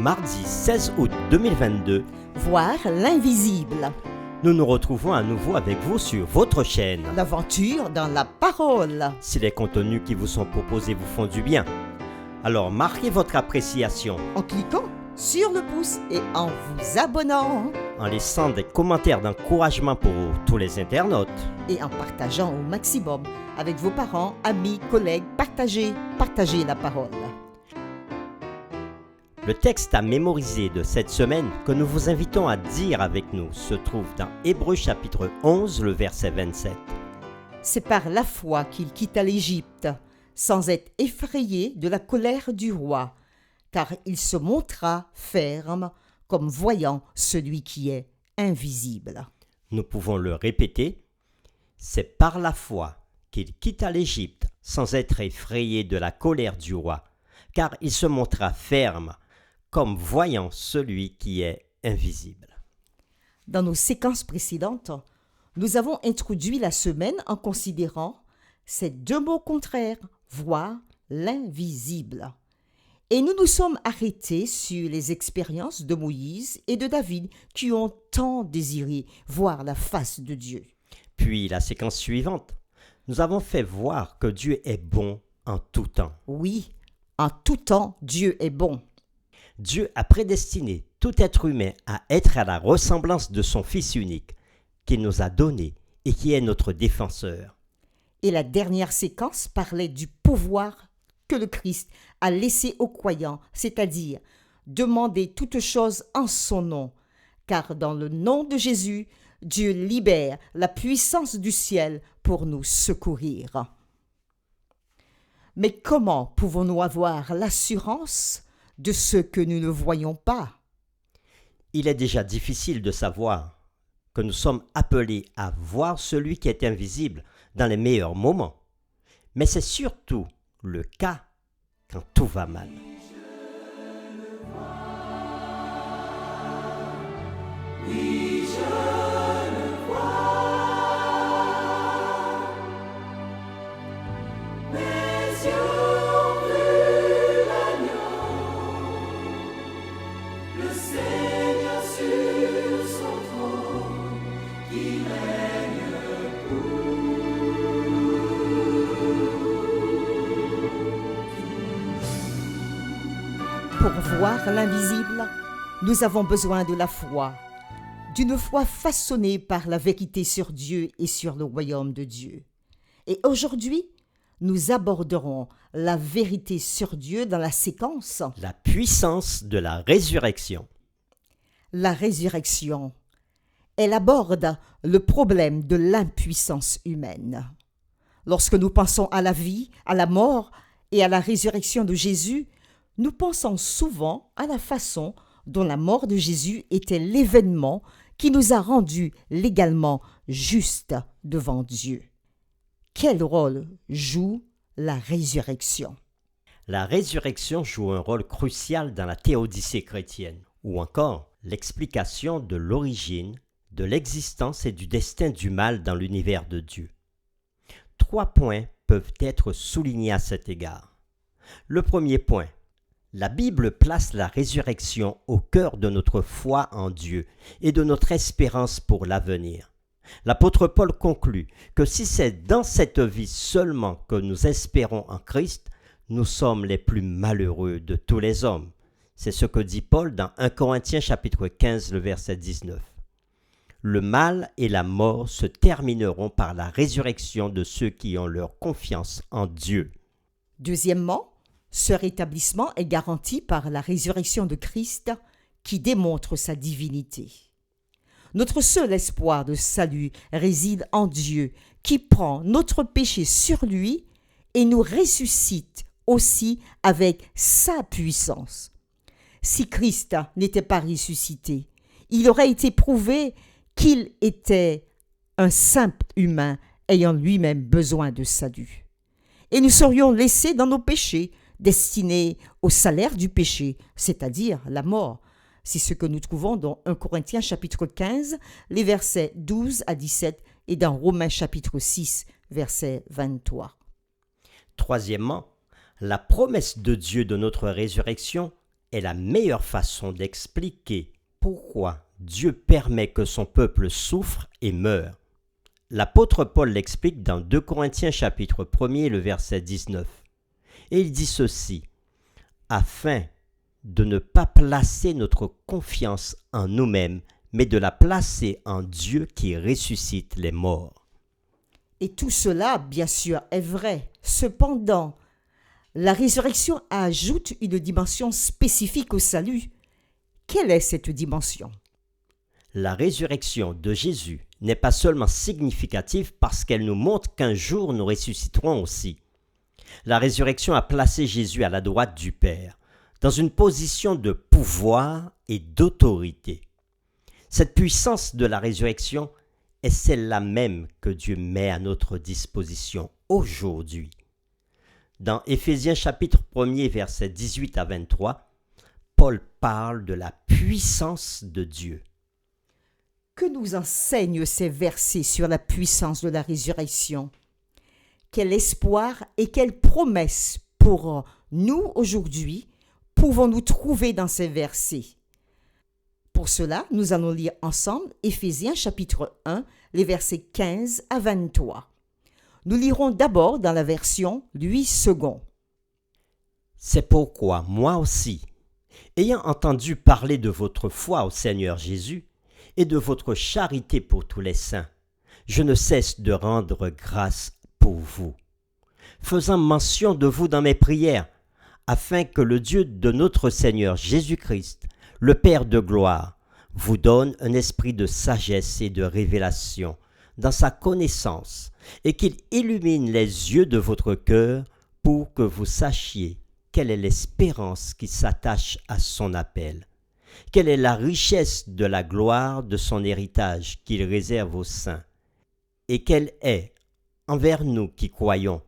Mardi 16 août 2022, Voir l'invisible. nous nous retrouvons à nouveau avec vous sur votre chaîne. L'aventure dans la parole. Si les contenus qui vous sont proposés vous font du bien, alors marquez votre appréciation En cliquant sur le pouce et en vous abonnant. en laissant des commentaires d'encouragement pour tous les internautes. Et en partageant au maximum avec vos parents, amis, collègues. Partagez la parole. Le texte à mémoriser de cette semaine que nous vous invitons à dire avec nous se trouve dans Hébreux chapitre 11, le verset 27. C'est par la foi qu'il quitta l'Égypte, sans être effrayé de la colère du roi, car il se montra ferme comme voyant celui qui est invisible. Nous pouvons le répéter, c'est par la foi qu'il quitta l'Égypte sans être effrayé de la colère du roi, car il se montra ferme comme voyant celui qui est invisible. Dans nos séquences précédentes, nous avons introduit la semaine en considérant ces deux mots contraires, voir l'invisible. Et nous nous sommes arrêtés sur les expériences de Moïse et de David qui ont tant désiré voir la face de Dieu. Puis la séquence suivante, nous avons fait voir que Dieu est bon en tout temps. Oui, en tout temps, Dieu est bon. Dieu a prédestiné tout être humain à être à la ressemblance de son Fils unique, qu'il nous a donné et qui est notre défenseur. Et la dernière séquence parlait du pouvoir que le Christ a laissé aux croyants, c'est-à-dire demander toutes choses en son nom, car dans le nom de Jésus, Dieu libère la puissance du ciel pour nous secourir. Mais comment pouvons-nous avoir l'assurance de ce que nous ne voyons pas? Il est déjà difficile de savoir que nous sommes appelés à voir celui qui est invisible dans les meilleurs moments. Mais c'est surtout le cas quand tout va mal. Pour voir l'invisible, nous avons besoin de la foi, d'une foi façonnée par la vérité sur Dieu et sur le royaume de Dieu. Et aujourd'hui, nous aborderons la vérité sur Dieu dans la séquence La puissance de la résurrection. La résurrection. Elle aborde le problème de l'impuissance humaine. Lorsque nous pensons à la vie, à la mort et à la résurrection de Jésus, nous pensons souvent à la façon dont la mort de Jésus était l'événement qui nous a rendus légalement justes devant Dieu. Quel rôle joue la résurrection? La résurrection joue un rôle crucial dans la théodicée chrétienne, ou encore l'explication de l'origine, de l'existence et du destin du mal dans l'univers de Dieu. 3 points peuvent être soulignés à cet égard. Le premier point, la Bible place la résurrection au cœur de notre foi en Dieu et de notre espérance pour l'avenir. L'apôtre Paul conclut que si c'est dans cette vie seulement que nous espérons en Christ, nous sommes les plus malheureux de tous les hommes. C'est ce que dit Paul dans 1 Corinthiens chapitre 15, le verset 19. Le mal et la mort se termineront par la résurrection de ceux qui ont leur confiance en Dieu. Deuxièmement, ce rétablissement est garanti par la résurrection de Christ qui démontre sa divinité. Notre seul espoir de salut réside en Dieu qui prend notre péché sur lui et nous ressuscite aussi avec sa puissance. Si Christ n'était pas ressuscité, il aurait été prouvé qu'il était un simple humain ayant lui-même besoin de salut. Et nous serions laissés dans nos péchés, destinés au salaire du péché, c'est-à-dire la mort. C'est ce que nous trouvons dans 1 Corinthiens chapitre 15, les versets 12 à 17 et dans Romains chapitre 6, verset 23. Troisièmement, la promesse de Dieu de notre résurrection est la meilleure façon d'expliquer pourquoi Dieu permet que son peuple souffre et meure. L'apôtre Paul l'explique dans 2 Corinthiens chapitre 1er, le verset 19. Et il dit ceci, « Afin de ne pas placer notre confiance en nous-mêmes, mais de la placer en Dieu qui ressuscite les morts. » Et tout cela, bien sûr, est vrai. Cependant, la résurrection ajoute une dimension spécifique au salut. Quelle est cette dimension? La résurrection de Jésus n'est pas seulement significative parce qu'elle nous montre qu'un jour nous ressusciterons aussi. La résurrection a placé Jésus à la droite du Père, dans une position de pouvoir et d'autorité. Cette puissance de la résurrection est celle-là même que Dieu met à notre disposition aujourd'hui. Dans Éphésiens chapitre 1er, versets 18 à 23, Paul parle de la puissance de Dieu. Que nous enseignent ces versets sur la puissance de la résurrection? Quel espoir et quelle promesse pour nous aujourd'hui pouvons-nous trouver dans ces versets? Pour cela, nous allons lire ensemble Éphésiens chapitre 1, les versets 15 à 23. Nous lirons d'abord dans la version Louis II. C'est pourquoi moi aussi, ayant entendu parler de votre foi au Seigneur Jésus et de votre charité pour tous les saints, je ne cesse de rendre grâce pour vous, faisant mention de vous dans mes prières, afin que le Dieu de notre Seigneur Jésus-Christ, le Père de gloire, vous donne un esprit de sagesse et de révélation dans sa connaissance, et qu'il illumine les yeux de votre cœur pour que vous sachiez quelle est l'espérance qui s'attache à son appel, quelle est la richesse de la gloire de son héritage qu'il réserve aux saints, et quelle est, envers nous qui croyons,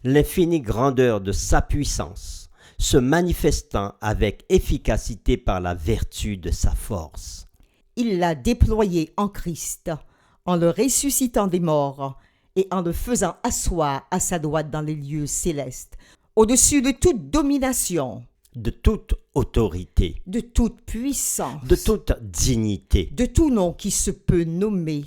l'infinie grandeur de sa puissance, se manifestant avec efficacité par la vertu de sa force. Il l'a déployé en Christ, en le ressuscitant des morts et en le faisant asseoir à sa droite dans les lieux célestes, au-dessus de toute domination, de toute autorité, de toute puissance, de toute dignité, de tout nom qui se peut nommer,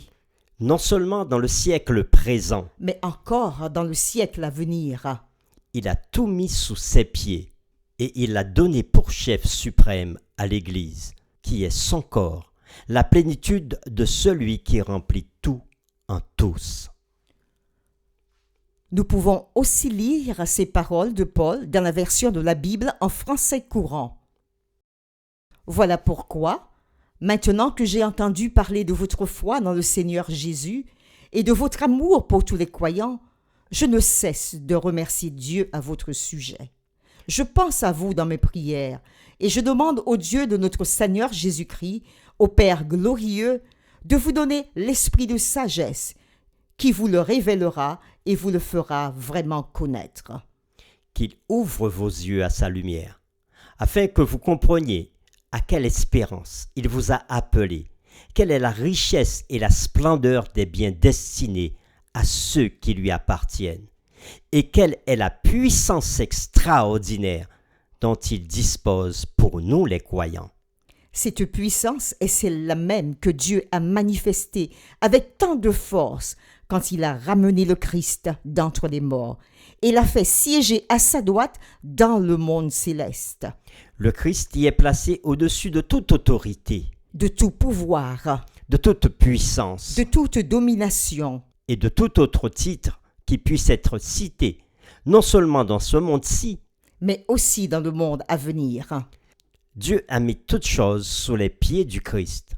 non seulement dans le siècle présent, mais encore dans le siècle à venir. Il a tout mis sous ses pieds et il l'a donné pour chef suprême à l'Église, qui est son corps, la plénitude de celui qui remplit tout en tous. Nous pouvons aussi lire ces paroles de Paul dans la version de la Bible en français courant. Voilà pourquoi, maintenant que j'ai entendu parler de votre foi dans le Seigneur Jésus et de votre amour pour tous les croyants, je ne cesse de remercier Dieu à votre sujet. Je pense à vous dans mes prières et je demande au Dieu de notre Seigneur Jésus-Christ, au Père glorieux, de vous donner l'esprit de sagesse qui vous le révélera et vous le fera vraiment connaître. Qu'il ouvre vos yeux à sa lumière, afin que vous compreniez à quelle espérance il vous a appelé, quelle est la richesse et la splendeur des biens destinés à ceux qui lui appartiennent, et quelle est la puissance extraordinaire dont il dispose pour nous les croyants. Cette puissance est celle-là même que Dieu a manifestée avec tant de force quand il a ramené le Christ d'entre les morts et l'a fait siéger à sa droite dans le monde céleste. Le Christ y est placé au-dessus de toute autorité, de tout pouvoir, de toute puissance, de toute domination et de tout autre titre qui puisse être cité, non seulement dans ce monde-ci, mais aussi dans le monde à venir. Dieu a mis toutes choses sous les pieds du Christ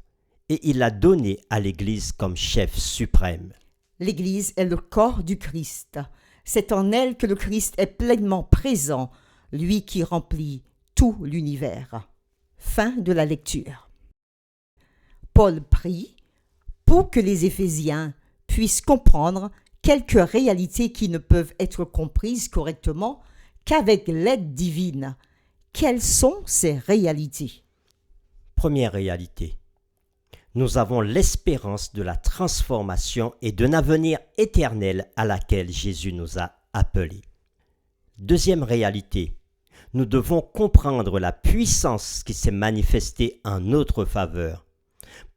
et il l'a donné à l'Église comme chef suprême. L'Église est le corps du Christ. C'est en elle que le Christ est pleinement présent, lui qui remplit tout l'univers. Fin de la lecture. Paul prie pour que les Éphésiens puissent comprendre quelques réalités qui ne peuvent être comprises correctement qu'avec l'aide divine. Quelles sont ces réalités? Première réalité. Nous avons l'espérance de la transformation et d'un avenir éternel à laquelle Jésus nous a appelés. Deuxième réalité. nous devons comprendre la puissance qui s'est manifestée en notre faveur.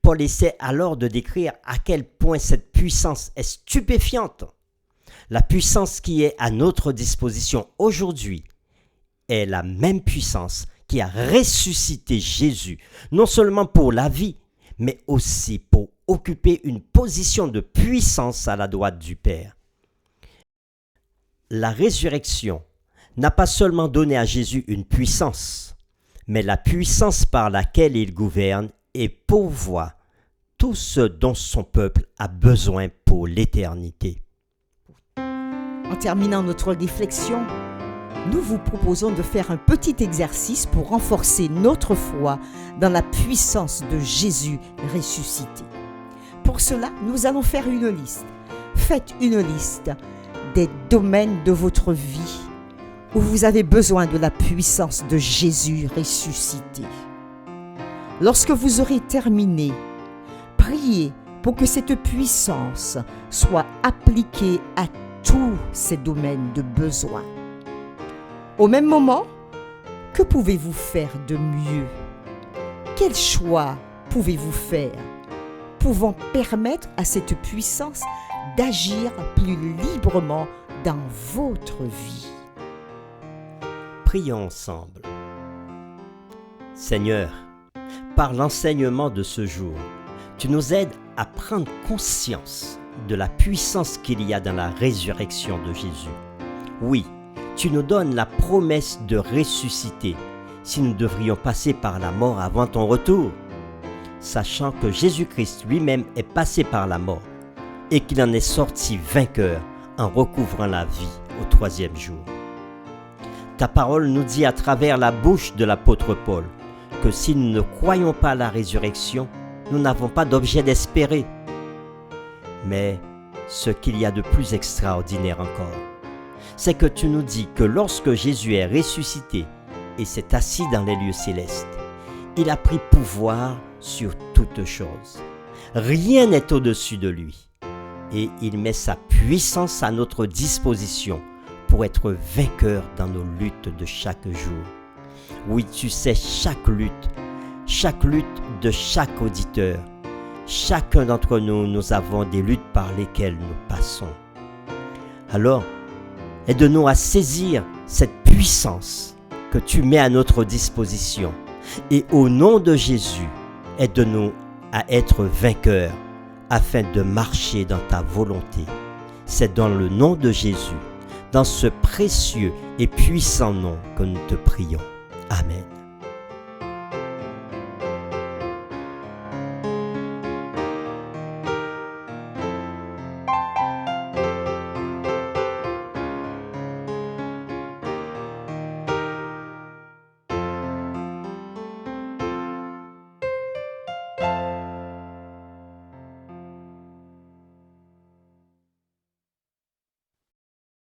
Paul essaie alors de décrire à quel point cette puissance est stupéfiante. La puissance qui est à notre disposition aujourd'hui est la même puissance qui a ressuscité Jésus, non seulement pour la vie, mais aussi pour occuper une position de puissance à la droite du Père. La résurrection n'a pas seulement donné à Jésus une puissance, mais la puissance par laquelle il gouverne et pourvoit tout ce dont son peuple a besoin pour l'éternité. En terminant notre réflexion, nous vous proposons de faire un petit exercice pour renforcer notre foi dans la puissance de Jésus ressuscité. Pour cela, nous allons faire une liste. Faites une liste des domaines de votre vie où vous avez besoin de la puissance de Jésus ressuscité. Lorsque vous aurez terminé, priez pour que cette puissance soit appliquée à tous ces domaines de besoin. Au même moment, que pouvez-vous faire de mieux? Quel choix pouvez-vous faire pouvant permettre à cette puissance d'agir plus librement dans votre vie? Prions ensemble. Seigneur, par l'enseignement de ce jour, tu nous aides à prendre conscience de la puissance qu'il y a dans la résurrection de Jésus. Oui, tu nous donnes la promesse de ressusciter si nous devrions passer par la mort avant ton retour, sachant que Jésus-Christ lui-même est passé par la mort et qu'il en est sorti vainqueur en recouvrant la vie au troisième jour. Ta parole nous dit à travers la bouche de l'apôtre Paul que si nous ne croyons pas à la résurrection, nous n'avons pas d'objet d'espérer. Mais ce qu'il y a de plus extraordinaire encore, c'est que tu nous dis que lorsque Jésus est ressuscité et s'est assis dans les lieux célestes, il a pris pouvoir sur toutes choses. Rien n'est au-dessus de lui. Et il met sa puissance à notre disposition pour être vainqueur dans nos luttes de chaque jour. Oui, tu sais chaque lutte de chaque auditeur. Chacun d'entre nous, nous avons des luttes par lesquelles nous passons. Alors, aide-nous à saisir cette puissance que tu mets à notre disposition. Et au nom de Jésus, aide-nous à être vainqueurs afin de marcher dans ta volonté. C'est dans le nom de Jésus, dans ce précieux et puissant nom que nous te prions. Amen.